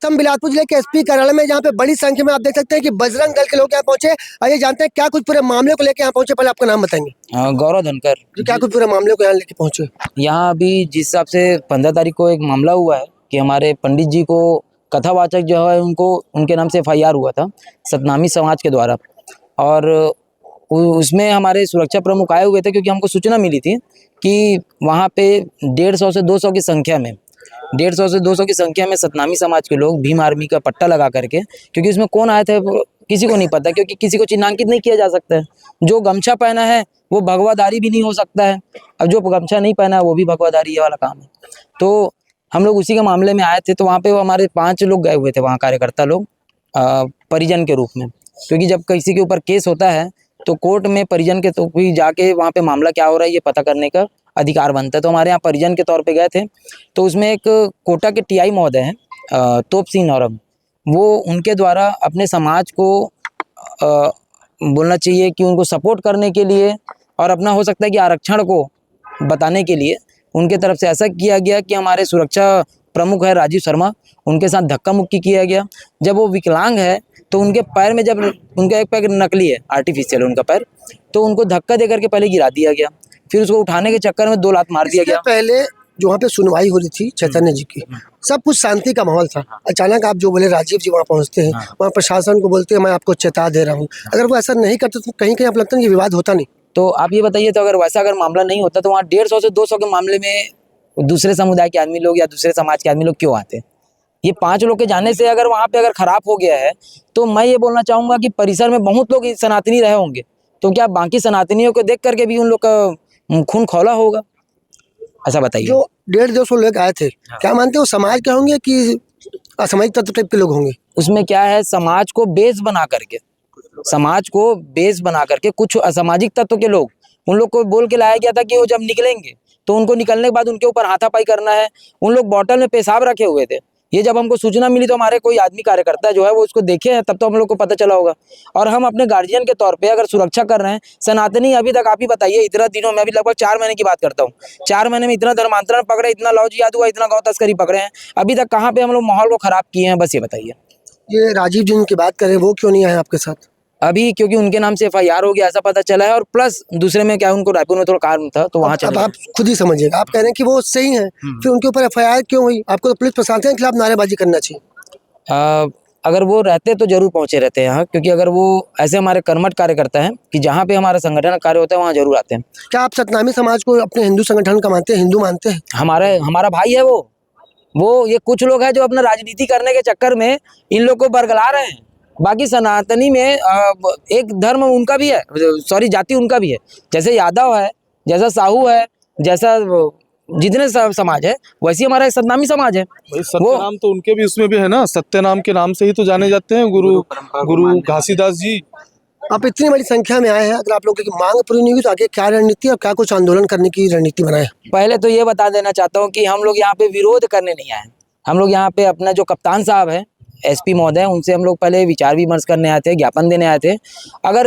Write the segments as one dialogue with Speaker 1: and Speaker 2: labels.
Speaker 1: वक्त हम बिलासपुर जिले के एसपी कार्यालय में, जहाँ पे बड़ी संख्या में आप देख सकते हैं कि बजरंग दल के लोग यहाँ पहुंचे। आइए जानते हैं क्या कुछ पूरे मामले को लेकर यहाँ पहुंचे। पहले आपका नाम बताएंगे।
Speaker 2: गौरव धनकर
Speaker 1: जी, क्या कुछ पूरे मामले को यहाँ लेके पहुंचे?
Speaker 2: यहाँ अभी जिस हिसाब से 15 तारीख को एक मामला हुआ है कि हमारे पंडित जी को कथावाचक जो है उनको उनके नाम से FIR हुआ था सतनामी समाज के द्वारा, और उसमें हमारे सुरक्षा प्रमुख आए हुए थे क्योंकि हमको सूचना मिली थी कि वहाँ पे 150 से 200 की संख्या में 150 से 200 की संख्या में सतनामी समाज के लोग भीम आर्मी का पट्टा लगा करके, क्योंकि उसमें कौन आए थे किसी को नहीं पता, क्योंकि किसी को चिन्हांकित नहीं किया जा सकता है। जो गमछा पहना है वो भगवाधारी भी नहीं हो सकता है, अब जो गमछा नहीं पहना है वो भी भगवाधारी ये वाला काम है। तो हम लोग उसी के मामले में आए थे। तो वहाँ पे वो हमारे 5 लोग गए हुए थे, वहाँ कार्यकर्ता लोग परिजन के रूप में, क्योंकि जब किसी के ऊपर केस होता है तो कोर्ट में परिजन के तो भी जाके वहाँ पे मामला क्या हो रहा है ये पता करने का अधिकार बनता है। तो हमारे यहाँ परिजन के तौर पे गए थे। तो उसमें एक कोटा के TI महोदय हैं तोप सिंह नौरंग, वो उनके द्वारा अपने समाज को बोलना चाहिए कि उनको सपोर्ट करने के लिए और अपना हो सकता है कि आरक्षण को बताने के लिए उनके तरफ से ऐसा किया गया कि हमारे सुरक्षा प्रमुख है राजीव शर्मा, उनके साथ धक्का मुक्की किया गया। जब वो विकलांग है तो उनके पैर में, जब उनका एक पैर नकली है, आर्टिफिशियल उनका पैर, तो उनको धक्का दे करके पहले गिरा दिया गया, फिर उसको उठाने के चक्कर में 2 लात मार दिया गया।
Speaker 1: पहले जो वहाँ पे सुनवाई हो रही थी चैतन्य जी की, सब कुछ शांति का माहौल था। अचानक आप जो बोले राजीव जी वहाँ पहुँचते हैं, वहाँ प्रशासन को बोलते हैं मैं आपको चेता दे रहा हूँ। अगर वो ऐसा नहीं करते तो कहीं कहीं आप लगता है कि विवाद होता नहीं।
Speaker 2: तो आप ये बताइए, तो अगर मामला नहीं होता तो वहाँ 150 से 200 के मामले में दूसरे समुदाय के आदमी लोग या दूसरे समाज के आदमी लोग क्यों आते? ये 5 लोग के जाने से अगर वहाँ पे अगर खराब हो गया है तो मैं ये बोलना चाहूँगा कि परिसर में बहुत लोग सनातनी रहे होंगे, तो क्या बाकी सनातनियों को देख करके भी उन लोग का खून खौला होगा? ऐसा बताइए।
Speaker 1: जो 150-200 लोग आए थे, क्या मानते हो समाज के होंगे कि असामाजिक तत्व टाइप के लोग होंगे?
Speaker 2: उसमें क्या है, समाज को बेस बना करके कुछ असामाजिक तत्व के लोग, उन लोग को बोल के लाया गया था कि वो जब निकलेंगे तो उनको निकलने के बाद उनके ऊपर हाथापाई करना है। उन लोग बोतल में पेशाब रखे हुए थे। ये जब हमको सूचना मिली तो हमारे कोई आदमी कार्यकर्ता जो है वो उसको देखे हैं, तब तो हम लोग को पता चला होगा। और हम अपने गार्जियन के तौर पे अगर सुरक्षा कर रहे हैं, सनातनी अभी तक आप ही बताइए, इतना दिनों में, अभी लगभग 4 महीने की बात करता हूँ, 4 महीने में इतना धर्मांतरण पकड़े, इतना लॉ जिहाद हुआ, इतना गौ तस्करी पकड़े हैं, अभी तक कहाँ पे हम लोग माहौल को खराब किए हैं, बस ये बताइए।
Speaker 1: ये राजीव जी की बात करें, वो क्यों नहीं आए आपके साथ?
Speaker 2: अभी क्योंकि उनके नाम से FIR हो गया ऐसा पता चला है, और प्लस दूसरे में क्या उनको रायपुर में थोड़ा काम था तो वहाँ
Speaker 1: अब आप खुद ही समझिएगा, आप कह रहे हैं कि वो सही हैं, फिर उनके ऊपर FIR क्यों हुई? आपको तो पुलिस प्रशासन के खिलाफ नारेबाजी करना चाहिए।
Speaker 2: अगर वो रहते तो जरूर पहुंचे रहते हैं यहाँ, क्योंकि अगर वो ऐसे हमारे कर्मठ कार्यकर्ता हैं कि जहाँ पे हमारा संगठन कार्य होता है वहाँ जरूर आते हैं।
Speaker 1: क्या आप सतनामी समाज को अपने हिंदू संगठन का मानते हैं, हिंदू मानते हैं?
Speaker 2: हमारा भाई है वो ये कुछ लोग हैं जो अपना राजनीति करने के चक्कर में इन लोग को बरगला रहे हैं। बाकी सनातनी में एक धर्म उनका भी है, सॉरी जाति उनका भी है, जैसे यादव है, जैसा साहू है, जैसा जितने समाज है वैसे हमारा सतनामी समाज है।
Speaker 3: सत्य नाम तो उनके भी उसमें भी है ना, सत्य नाम के नाम से ही तो जाने जाते हैं गुरु घासीदास जी।
Speaker 1: आप इतनी बड़ी संख्या में आए हैं, अगर आप लोगों की मांग पूरी नहीं हुई तो आगे क्या रणनीति और क्या कुछ आंदोलन करने की रणनीति बनाए?
Speaker 2: पहले तो ये बता देना चाहता हूँ कि हम लोग यहाँ पे विरोध करने नहीं आए। हम लोग यहाँ पे अपना जो कप्तान साहब है SP महोदय, उनसे हम लोग पहले विचार विमर्श करने आए थे, ज्ञापन देने आए थे। अगर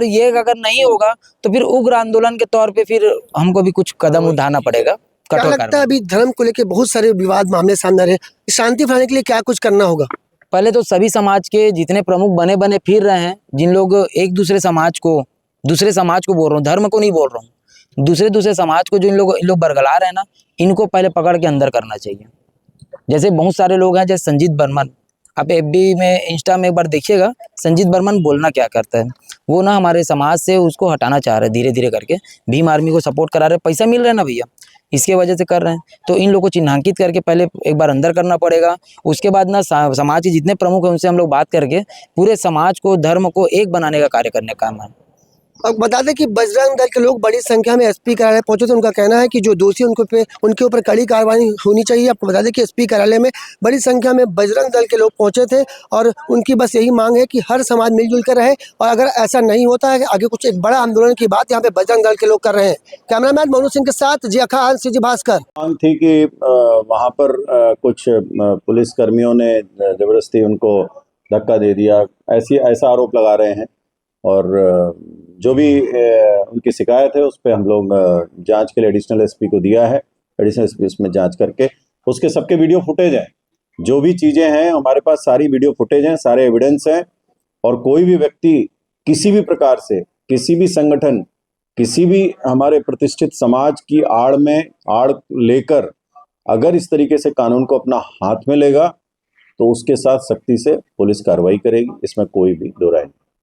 Speaker 2: नहीं होगा तो फिर उग्र आंदोलन के तौर पे फिर हमको भी कुछ कदम उठाना पड़ेगा।
Speaker 1: क्या लगता है अभी धर्म को लेकर बहुत सारे विवाद मामले सामने आ रहे हैं, शांति फैलाने के लिए क्या कुछ करना होगा?
Speaker 2: पहले तो सभी समाज के जितने प्रमुख बने फिर रहे हैं, जिन लोग एक दूसरे समाज को बोल रहा हूँ, धर्म को नहीं बोल रहा हूँ, दूसरे समाज को जो इन लोग बरगला रहे हैं ना, इनको पहले पकड़ के अंदर करना चाहिए। जैसे बहुत सारे लोग हैं, जैसे संजीत बर्मन, आप FB में, इंस्टा में एक बार देखिएगा, संजीत बर्मन बोलना क्या करता है। वो ना हमारे समाज से उसको हटाना चाह रहे हैं, धीरे धीरे करके भीम आर्मी को सपोर्ट करा रहे हैं, पैसा मिल रहा है ना भैया, इसके वजह से कर रहे हैं। तो इन लोगों को चिन्हांकित करके पहले एक बार अंदर करना पड़ेगा। उसके बाद ना समाज के जितने प्रमुख हैं उनसे हम लोग बात करके पूरे समाज को, धर्म को एक बनाने का कार्य करने का काम है।
Speaker 1: अब बता दें कि बजरंग दल के लोग बड़ी संख्या में SP कार्यालय पहुंचे थे। उनका कहना है कि जो दोषी उनके ऊपर कड़ी कार्रवाई होनी चाहिए। आपको बता दें कि SP कार्यालय में बड़ी संख्या में बजरंग दल के लोग पहुंचे थे और उनकी बस यही मांग है कि हर समाज मिलजुल कर रहे, और अगर ऐसा नहीं होता है आगे कुछ एक बड़ा आंदोलन की बात यहाँ पे बजरंग दल के लोग कर रहे हैं। कैमरामैन मोनू सिंह के साथ जिया खान, CG भास्कर।
Speaker 4: मांग थी कि वहाँ पर कुछ पुलिस कर्मियों ने जबरदस्ती उनको धक्का दे दिया, ऐसा आरोप लगा रहे हैं। और जो भी उनकी शिकायत है उस पर हम लोग जांच के लिए एडिशनल SP को दिया है। एडिशनल SP उसमें जांच करके उसके सबके वीडियो फुटेज हैं, जो भी चीजें हैं हमारे पास सारी वीडियो फुटेज हैं, सारे एविडेंस हैं, और कोई भी व्यक्ति किसी भी प्रकार से, किसी भी संगठन, किसी भी हमारे प्रतिष्ठित समाज की आड़ लेकर अगर इस तरीके से कानून को अपना हाथ में लेगा तो उसके साथ सख्ती से पुलिस कार्रवाई करेगी, इसमें कोई भी दो राय नहीं।